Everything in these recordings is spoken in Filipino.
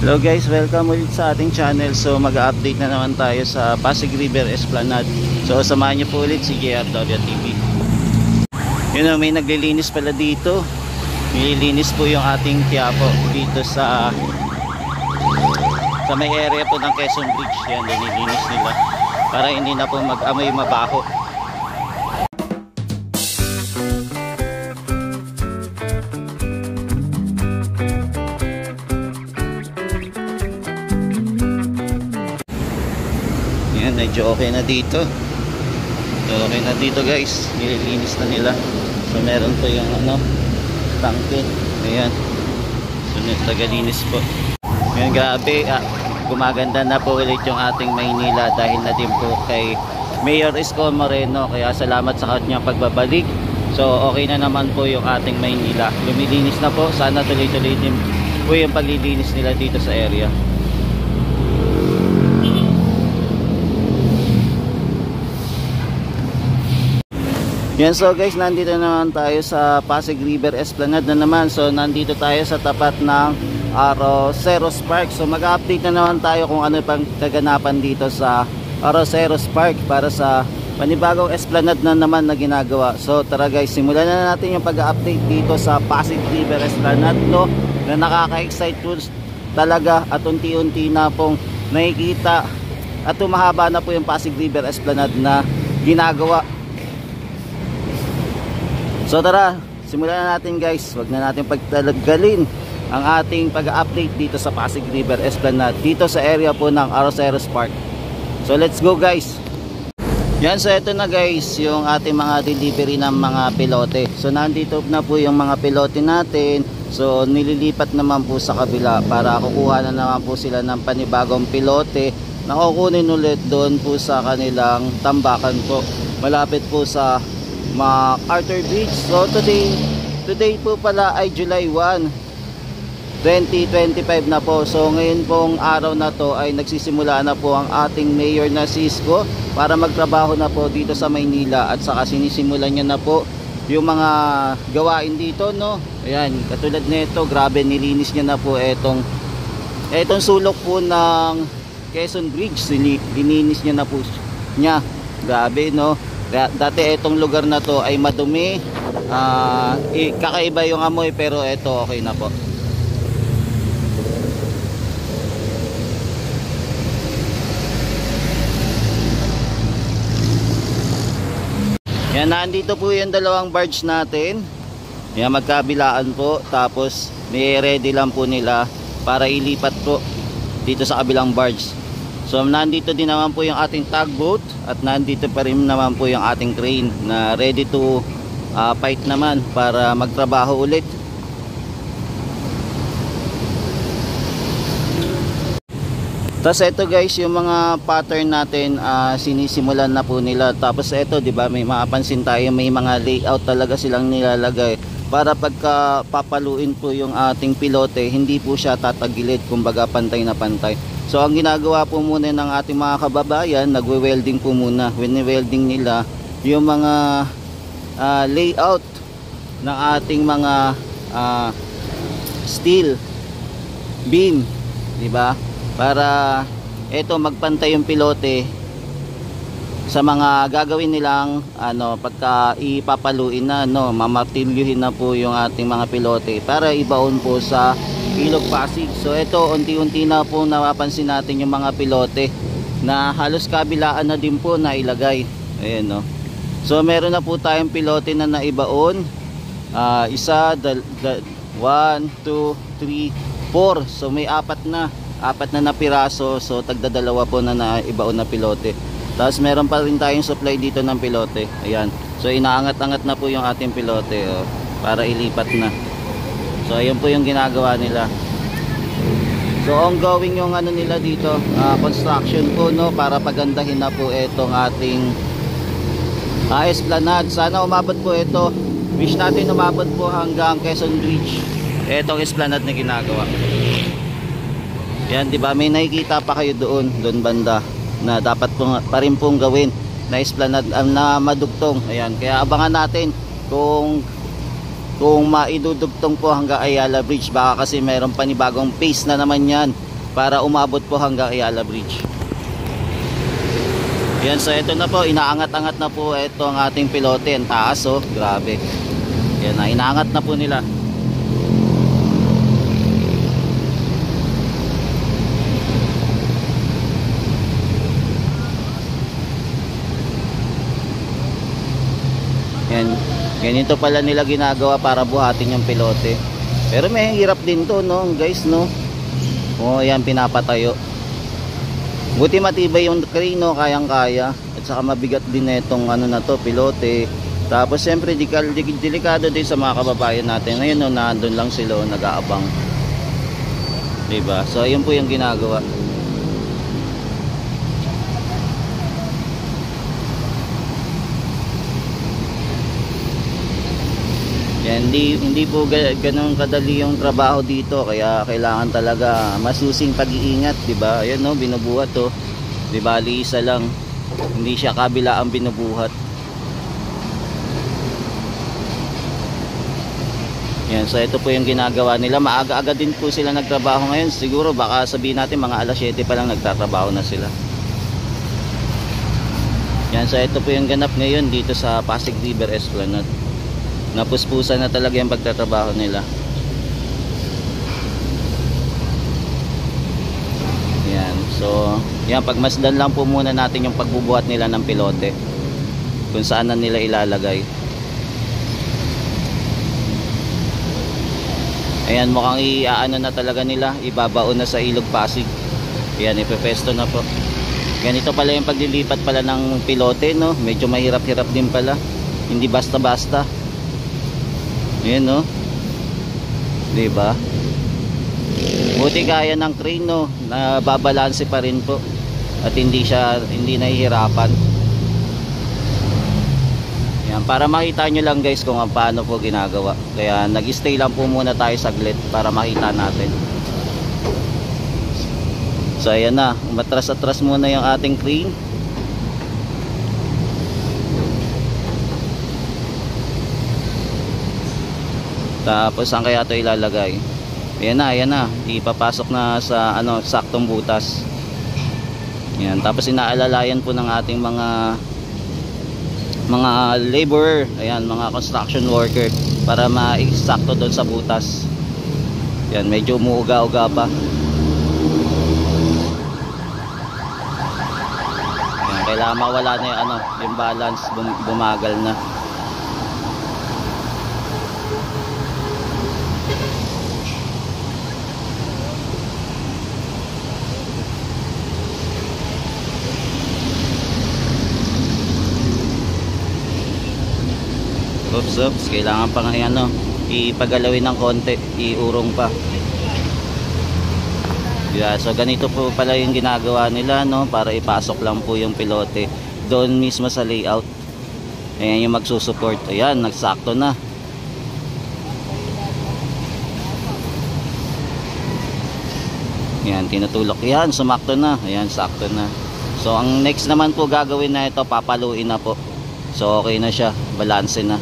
Hello guys, welcome ulit sa ating channel. So mag-update na naman tayo sa Pasig River Esplanade. So samahan niyo po ulit si JRW TV. Yun o, may naglilinis pala dito. Nililinis po yung ating Quiapo dito sa may area po ng Quezon Bridge. Yan, nililinis nila para hindi na po mag-amoy mabaho. Medyo okay na dito. Okay na dito guys. Nililinis na nila. So meron po yung tangke. Ayan. So tagalinis po. Ngayon grabe. Gumaganda na po ulit yung ating Maynila dahil na din po kay Mayor Isko Moreno. Kaya salamat sa kanyang pagbabalik. So okay na naman po yung ating Maynila. Lumilinis na po. Sana tuloy-tuloy din po yung paglilinis nila dito sa area. Yan, so guys, nandito naman tayo sa Pasig River Esplanade na naman. So nandito tayo sa tapat ng Arroceros Park. So mag-update na naman tayo kung ano pang kaganapan dito sa Arroceros Park para sa panibagong esplanade na naman na ginagawa. So tara guys, simulan na natin yung pag-update dito sa Pasig River Esplanade, no, na nakaka-excite po talaga at unti-unti na pong nakikita at tumahaba na po yung Pasig River Esplanade na ginagawa. So tara, simulan na natin guys. Huwag na natin pagtalagalin ang ating pag-update dito sa Pasig River Esplanade, dito sa area po ng Arroceros Park. So let's go guys. Yan, so ito na guys yung ating mga delivery ng mga pilote. So nandito na po yung mga pilote natin. So nililipat naman po sa kabila para kukuha na naman po sila ng panibagong pilote na kukunin ulit doon po sa kanilang tambakan po, malapit po sa MacArthur Bridge. So today po pala ay July 1, 2025 na po. So ngayon pong araw na to ay nagsisimula na po ang ating mayor na si Isko para magtrabaho na po dito sa Maynila, at saka sinisimulan niya na po yung mga gawain dito, no. Ayan, katulad nito, grabe nilinis niya na po etong sulok po ng Quezon Bridge. Lininis niya na po niya. Grabe, no. Dati itong lugar na to ay madumi, kakaiba yung amoy, pero ito okay na po. Yan, nandito po yung dalawang barge natin. Yan, magkabilaan po, tapos may ready lang po nila para ilipat po dito sa kabilang barge. So nandito din naman po yung ating tugboat, at nandito pa rin naman po yung ating crane na ready to fight naman para magtrabaho ulit. Tapos ito guys, yung mga pattern natin sinisimulan na po nila. Tapos ito, di ba, may mapapansin tayo, may mga layout talaga silang nilalagay para pagka papaluin po yung ating pilote, hindi po siya tatagilid, kumbaga pantay na pantay. So ang ginagawa po muna ng ating mga kababayan, nagwe-welding po muna. Wini-welding nila yung mga layout ng ating mga steel beam, di ba? Para ito magpantay yung pilote sa mga gagawin nilang pagka ipapaluin na, no, mamartilyuhin na po yung ating mga pilote para ibaon po sa Ilog Pasig. So ito, unti-unti na po napapansin natin yung mga pilote na halos kabilaan na din po na ilagay. Ayan, no. So meron na po tayong pilote na naibaon. Isa, 1, 2, 3, 4. So may apat na piraso. So tagdadalawa po na naibaon na pilote. Tapos meron pa rin tayong supply dito ng pilote. Ayan. So inaangat-angat na po yung ating pilote, para ilipat na. So ayun po yung ginagawa nila. So ongoing yung nila dito, construction po, no, para pagandahin na po itong ating esplanade. Sana umabot po ito. Wish natin umabot po hanggang Quezon Bridge itong esplanade na ginagawa. Yan, di ba, may nakikita pa kayo doon banda na dapat po, pa rin pong gawin na esplanade na madugtong. Ayan, kaya abangan natin kung maidudugtong po hanggang Ayala Bridge. Baka kasi mayroong panibagong pace na naman yan para umabot po hanggang Ayala Bridge. Yan, so ito na po, inaangat-angat na po ito ang ating pilote. Ang taas, oh, grabe. Yan na, inaangat na po nila. Yan, ganito pala nila ginagawa para buhatin yung pilote. Pero may hirap din to, no, guys, no. Oh, yan, pinapatayo. Buti matibay yung crane, no, kayang-kaya. At saka mabigat din itong ano na to, pilote. Tapos siyempre delikado din sa mga kababayan natin. Ngayon, no, nandun lang sila, nag-aabang. Diba? So ayun po yung ginagawa. Yan, hindi po ganun kadali yung trabaho dito, kaya kailangan talaga masusing pag-iingat, 'di ba? Ayan, no, binubuhat to. 'Di bali isa lang. Hindi siya kabila ang binubuhat. Yan, so ito po yung ginagawa nila. Maaga-aga din po sila nagtrabaho ngayon. Siguro baka sabihin natin mga alas 7 pa lang nagtatrabaho na sila. Yan, so ito po yung ganap ngayon dito sa Pasig River Esplanade. Napuspusan na talaga yung pagtatrabaho nila. Yan, so yan, pagmasdan lang po muna natin yung pagbubuhat nila ng pilote, kung saan na nila ilalagay. Ayan, mukhang iaano na talaga nila, ibabaon na sa Ilog Pasig. Ayan, ipepesto na po. Ganito pala yung paglilipat pala ng pilote, no? Medyo mahirap-hirap din pala, hindi basta-basta. Ayan, no, diba? Buti kaya ng crane, no, na babalanse pa rin po at hindi nahihirapan. Yan, para makita nyo lang guys kung paano po ginagawa. Kaya nag-stay lang po muna tayo saglit para makita natin. So ayan na, umatras-atras muna yung ating crane. Tapos saan kaya ito ilalagay? Ayan na, ipapasok na sa ano, saktong butas. Ayan, tapos inaalalayan po ng ating mga laborer, ayan, mga construction worker, para ma-eksakto doon sa butas. Ayan, medyo umuuga-uga pa. Ayan, kailangan mawala na yung, ano, yung balance, bumagal na. Oops, kailangan pa nga ano, ipagalawin ng konti, iurong pa. Yeah, so ganito po pala yung ginagawa nila, no, para ipasok lang po yung pilote doon mismo sa layout. Ayan yung magsusupport. Ayan, nagsakto na. Ayan, tinutulok. Ayan, sumakto na. Ayan, sakto na. So ang next naman po gagawin na ito, papaluin na po. So okay na siya, balanse na.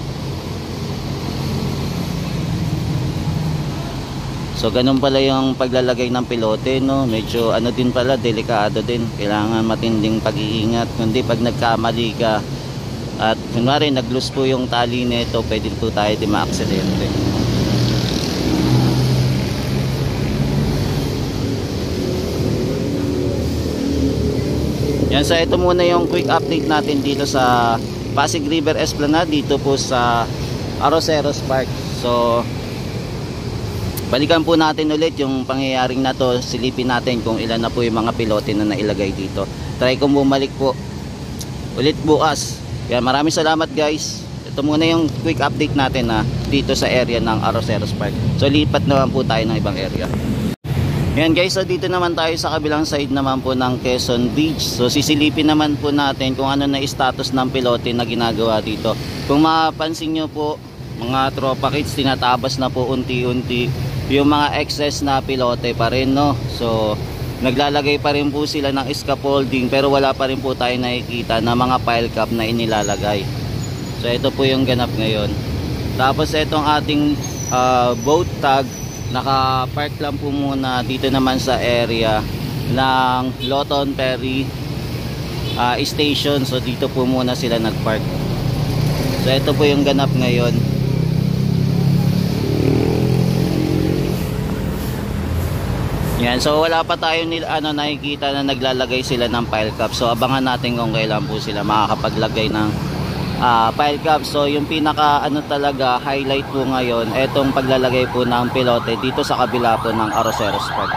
So ganun pala yung paglalagay ng pilote, no? Medyo ano din pala, delikado din. Kailangan matinding pag-iingat. Kundi pag nagkamali ka at kunwari nag-loose po yung tali nito, pwede po tayo di ma-aksidente. Yan, so ito muna yung quick update natin dito sa Pasig River Esplanade, dito po sa Arroceros Park. So balikan po natin ulit yung pangyayaring na to. Silipin natin kung ilan na po yung mga pilote na nailagay dito. Try kong bumalik po ulit bukas. Kaya maraming salamat guys. Ito muna yung quick update natin na dito sa area ng Arroceros Park. So lipat naman po tayo ng ibang area. Yan guys, so dito naman tayo sa kabilang side naman po ng Quezon Beach. So sisilipin naman po natin kung ano na status ng pilote na ginagawa dito. Kung mapapansin nyo po, mga tropa kids, tinatabas na po unti-unti yung mga excess na pilote pa rin, no? So naglalagay pa rin po sila ng scaffolding, pero wala pa rin po tayo nakikita na mga pile cap na inilalagay. So ito po yung ganap ngayon. Tapos itong ating boat tag, naka-park lang po muna dito naman sa area ng Loton Ferry station. So dito po muna sila nag-park. So ito po yung ganap ngayon. Yan, so wala pa tayo nakikita na naglalagay sila ng pile cap. So abangan natin kung kailan po sila makakapaglagay ng pile cap. So yung pinaka talaga highlight po ngayon, etong paglalagay po ng pilote dito sa kabila po ng Arroceros Park.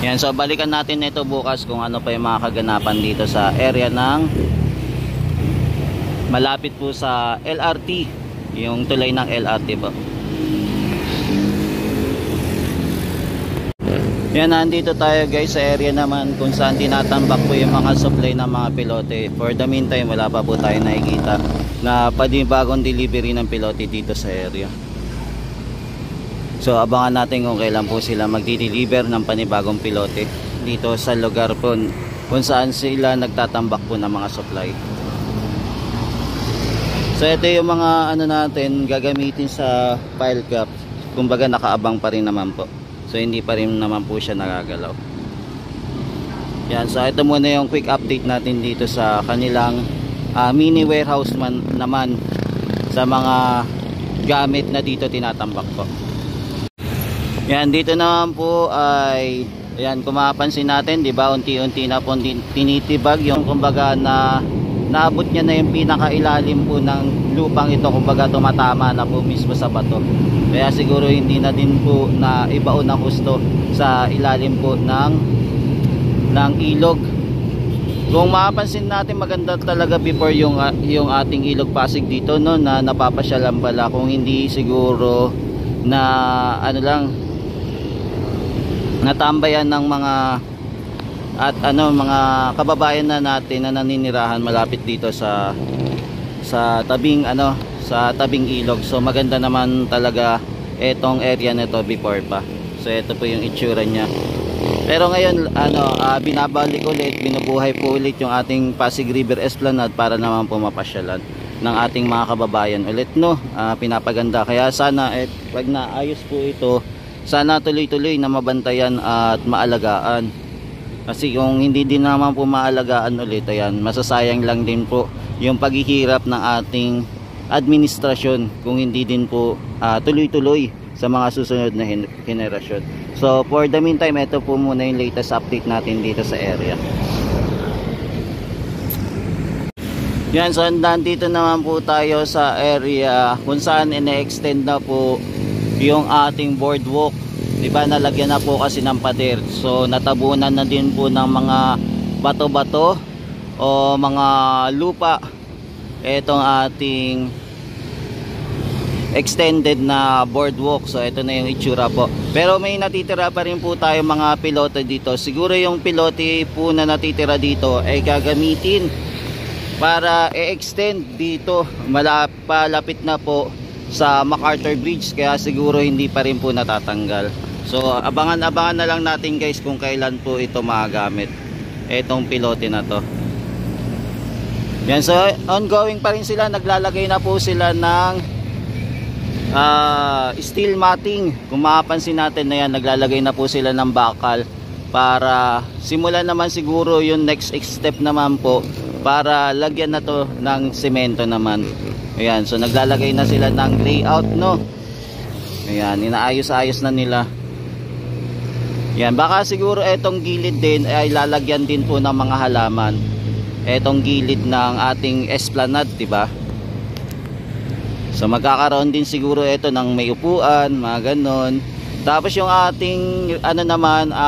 Yan, so balikan natin ito bukas kung ano pa yung mga kaganapan dito sa area ng malapit po sa LRT, yung tulay ng LRT po. Yan, nandito tayo guys sa area naman kung saan tinatambak po yung mga supply ng mga pilote. For the meantime, wala pa po tayo nakikita na bagong delivery ng pilote dito sa area. So abangan natin kung kailan po sila magdi-deliver ng panibagong pilote dito sa lugar po kung saan sila nagtatambak po ng mga supply. So ito yung mga natin gagamitin sa pile cap. Kumbaga nakaabang pa rin naman po. So hindi pa rin naman po siya nagagalaw. Yan, so ito muna yung quick update natin dito sa kanilang mini warehouse naman sa mga gamit na dito tinatambak po. Yan, dito naman po ay ayan, kung mapapansin natin, di ba, unti-unti na po tinitibag yung kumbaga na naabot niya na yung pinakailalim po ng lupang ito, kumbaga tumatama na po mismo sa bato. Kaya siguro hindi na din po na ibaon ng husto sa ilalim po ng ilog. Kung mapapansin natin, maganda talaga before yung ating ilog Pasig dito, no, na napapasyalan pala, kung hindi siguro na natambayan ng mga mga kababayan na natin na naninirahan malapit dito sa tabing sa tabing ilog. So maganda naman talaga etong area nito before pa. So ito po yung itsura niya. Pero ngayon binabalik ulit, binubuhay po ulit yung ating Pasig River Esplanade para naman po mapasyalan ng ating mga kababayan ulit, no. Pinapaganda, kaya sana pag naayos po ito, sana tuloy-tuloy na mabantayan at maalagaan. Kasi kung hindi din naman po maalagaan ulit, ayan, masasayang lang din po yung paghihirap ng ating administrasyon kung hindi din po tuloy-tuloy sa mga susunod na henerasyon. So for the meantime, ito po muna yung latest update natin dito sa area. Yan, so nandito naman po tayo sa area kung saan ine-extend na po yung ating boardwalk. Diba, nalagyan na po kasi ng pader. So natabunan na din po ng mga bato-bato o mga lupa etong ating extended na boardwalk. So ito na yung itsura po. Pero may natitira pa rin po tayo mga pilote dito. Siguro yung pilote po na natitira dito ay gagamitin para i-extend dito. Malapit na po sa MacArthur Bridge, kaya siguro hindi pa rin po natatanggal. So abangan na lang natin guys kung kailan po ito magagamit, etong pilote na to. Yan, so ongoing pa rin sila, naglalagay na po sila ng steel matting. Kung mapapansin natin na yan, naglalagay na po sila ng bakal para simulan naman siguro yung next step naman po para lagyan na to ng semento naman. Ayan, so naglalagay na sila ng layout, no. Ayan, inaayos-ayos na nila. Yan, baka siguro etong gilid din ay lalagyan din po ng mga halaman. Etong gilid ng ating esplanade, diba? So magkakaroon din siguro ito ng may upuan, mga ganon. Tapos yung ating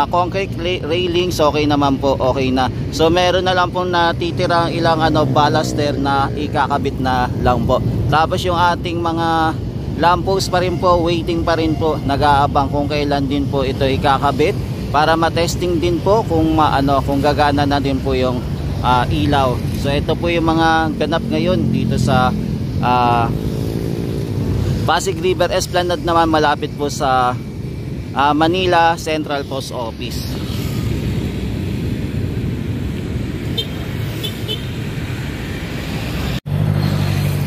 concrete railings, okay naman po, okay na. So meron na lang pong natitirang ilang baluster na ikakabit na lang po. Tapos yung ating mga lamppost pa rin po, waiting pa rin po, nag-aabang kung kailan din po ito ikakabit para matesting din po kung kung gagana na din po yung ilaw. So ito po yung mga ganap ngayon dito sa Pasig River Esplanade naman, malapit po sa Manila Central Post Office.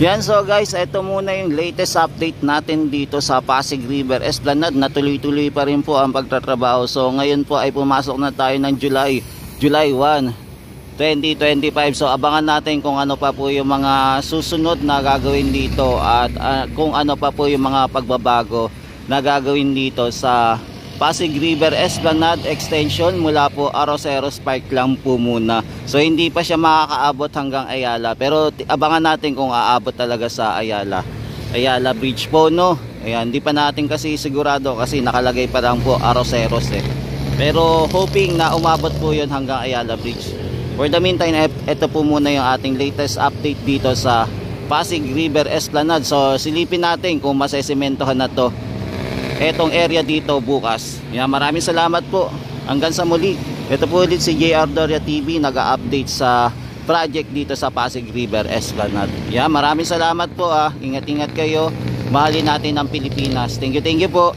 Yan, so guys, ito muna yung latest update natin dito sa Pasig River Esplanade. Natuloy-tuloy pa rin po ang pagtatrabaho. So ngayon po ay pumasok na tayo ng July 1, 2025. So abangan natin kung ano pa po yung mga susunod na gagawin dito at kung ano pa po yung mga pagbabago na gagawin dito sa Pasig River Esplanade Extension mula po Arroceros Park lang po muna. So hindi pa siya makakaabot hanggang Ayala, pero abangan natin kung aabot talaga sa Ayala Bridge po, no. Ayan, hindi pa natin kasi sigurado kasi nakalagay pa lang po Arroceros pero hoping na umabot po yun hanggang Ayala Bridge. For the meantime, ito po muna yung ating latest update dito sa Pasig River Esplanade. So silipin natin kung masesimentohan na to etong area dito bukas. Yan, maraming salamat po. Hanggang sa muli. Ito po ulit si JR Doria TV, nag-update sa project dito sa Pasig River Esplanade. Yan, maraming salamat po. Ingat-ingat kayo. Mahalin natin ang Pilipinas. Thank you po.